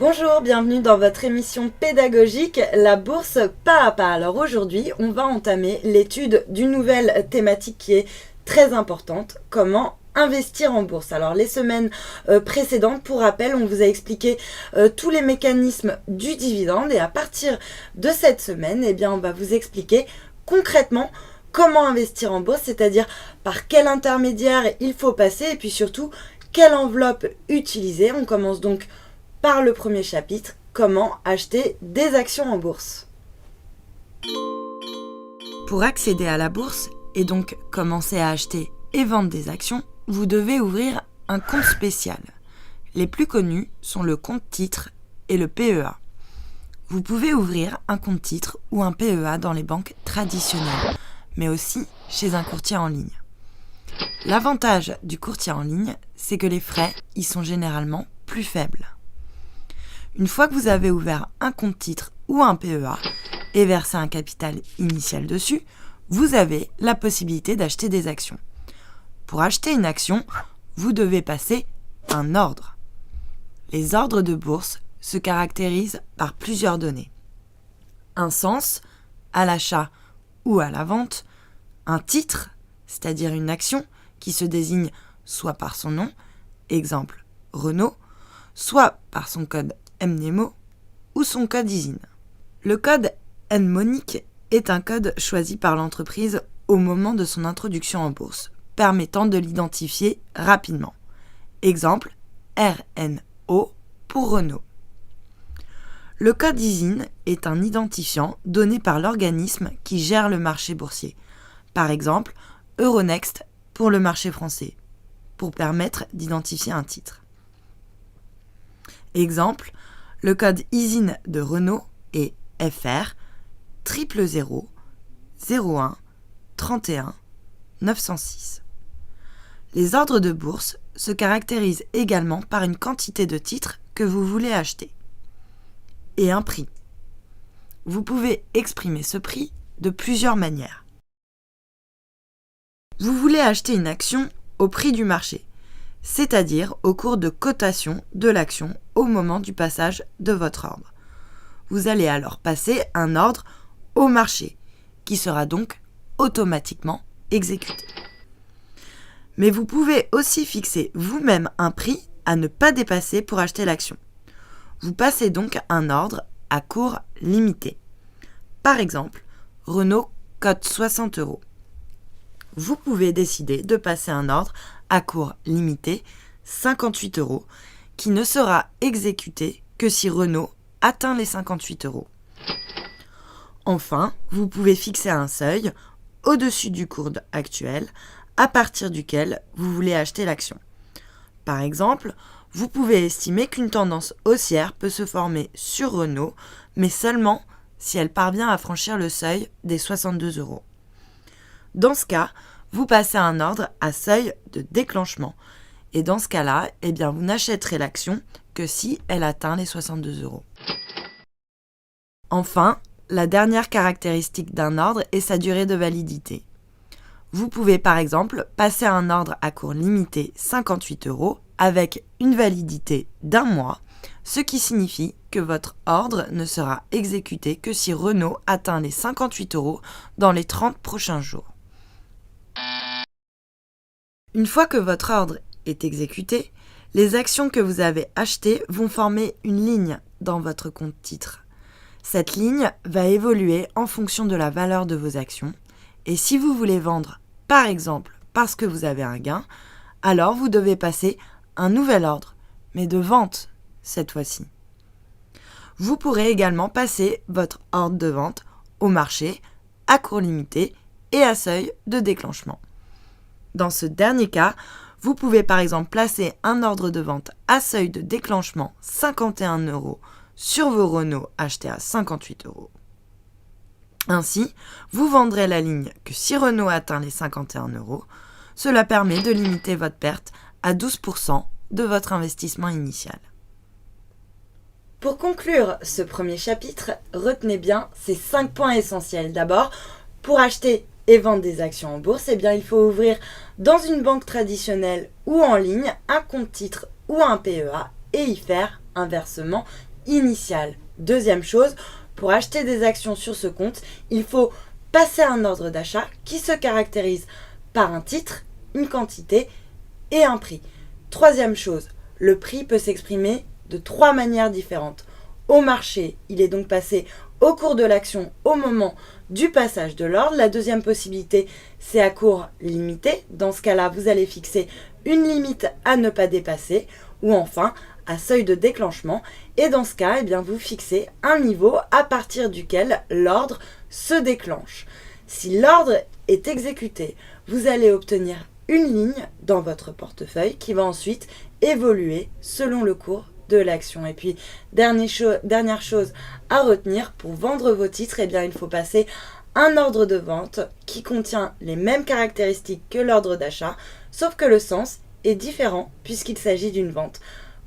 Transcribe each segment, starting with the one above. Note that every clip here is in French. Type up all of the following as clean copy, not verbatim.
Bonjour, bienvenue dans votre émission pédagogique, la bourse pas à pas. Alors aujourd'hui, on va entamer l'étude d'une nouvelle thématique qui est très importante, comment investir en bourse. Alors les semaines précédentes, pour rappel, on vous a expliqué tous les mécanismes du dividende et à partir de cette semaine, on va vous expliquer concrètement comment investir en bourse, c'est-à-dire par quel intermédiaire il faut passer et puis surtout quelle enveloppe utiliser. On commence donc par le premier chapitre, comment acheter des actions en bourse. Pour accéder à la bourse et donc commencer à acheter et vendre des actions, vous devez ouvrir un compte spécial. Les plus connus sont le compte titre et le PEA. Vous pouvez ouvrir un compte titre ou un PEA dans les banques traditionnelles, mais aussi chez un courtier en ligne. L'avantage du courtier en ligne, c'est que les frais y sont généralement plus faibles. Une fois que vous avez ouvert un compte titre ou un PEA et versé un capital initial dessus, vous avez la possibilité d'acheter des actions. Pour acheter une action, vous devez passer un ordre. Les ordres de bourse se caractérisent par plusieurs données. Un sens, à l'achat ou à la vente, un titre, c'est-à-dire une action qui se désigne soit par son nom, exemple Renault, soit par son code Mnemo ou son code ISIN. Le code mnémonique est un code choisi par l'entreprise au moment de son introduction en bourse, permettant de l'identifier rapidement. Exemple, RNO pour Renault. Le code ISIN est un identifiant donné par l'organisme qui gère le marché boursier. Par exemple, Euronext pour le marché français, pour permettre d'identifier un titre. Exemple, le code ISIN de Renault est FR 000 01 31 906. Les ordres de bourse se caractérisent également par une quantité de titres que vous voulez acheter et un prix. Vous pouvez exprimer ce prix de plusieurs manières. Vous voulez acheter une action au prix du marché, c'est-à-dire au cours de cotation de l'action au moment du passage de votre ordre. Vous allez alors passer un ordre au marché, qui sera donc automatiquement exécuté. Mais vous pouvez aussi fixer vous-même un prix à ne pas dépasser pour acheter l'action. Vous passez donc un ordre à cours limité. Par exemple, Renault cote 60 €. Vous pouvez décider de passer un ordre à cours limité 58 €, qui ne sera exécuté que si Renault atteint les 58 €. Enfin, vous pouvez fixer un seuil au-dessus du cours actuel à partir duquel vous voulez acheter l'action. Par exemple, vous pouvez estimer qu'une tendance haussière peut se former sur Renault, mais seulement si elle parvient à franchir le seuil des 62 €. Dans ce cas, vous passez un ordre à seuil de déclenchement. Et dans ce cas-là, vous n'achèterez l'action que si elle atteint les 62 €. Enfin, la dernière caractéristique d'un ordre est sa durée de validité. Vous pouvez par exemple passer un ordre à cours limité 58 € avec une validité d'1 mois, ce qui signifie que votre ordre ne sera exécuté que si Renault atteint les 58 € dans les 30 prochains jours. Une fois que votre ordre est exécuté, les actions que vous avez achetées vont former une ligne dans votre compte titre. Cette ligne va évoluer en fonction de la valeur de vos actions et si vous voulez vendre, par exemple parce que vous avez un gain, alors vous devez passer un nouvel ordre, mais de vente cette fois-ci. Vous pourrez également passer votre ordre de vente au marché à cours limité et à seuil de déclenchement. Dans ce dernier cas, vous pouvez par exemple placer un ordre de vente à seuil de déclenchement 51 € sur vos Renault achetés à 58 €. Ainsi, vous vendrez la ligne que si Renault atteint les 51 €, cela permet de limiter votre perte à 12% de votre investissement initial. Pour conclure ce premier chapitre, retenez bien ces 5 points essentiels. D'abord, pour acheter et vendre des actions en bourse, il faut ouvrir dans une banque traditionnelle ou en ligne un compte titre ou un PEA et y faire un versement initial. Deuxième chose, pour acheter des actions sur ce compte, il faut passer un ordre d'achat qui se caractérise par un titre, une quantité et un prix. Troisième chose, le prix peut s'exprimer de 3 manières différentes. Au marché, il est donc passé au cours de l'action au moment du passage de l'ordre. La deuxième possibilité, c'est à cours limité. Dans ce cas-là, vous allez fixer une limite à ne pas dépasser. Ou enfin, à seuil de déclenchement. Et dans ce cas, vous fixez un niveau à partir duquel l'ordre se déclenche. Si l'ordre est exécuté, vous allez obtenir une ligne dans votre portefeuille qui va ensuite évoluer selon le cours de l'action. Et puis, dernière chose à retenir, pour vendre vos titres, il faut passer un ordre de vente qui contient les mêmes caractéristiques que l'ordre d'achat, sauf que le sens est différent puisqu'il s'agit d'une vente.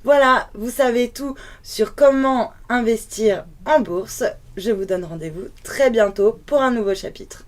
Voilà, vous savez tout sur comment investir en bourse. Je vous donne rendez-vous très bientôt pour un nouveau chapitre.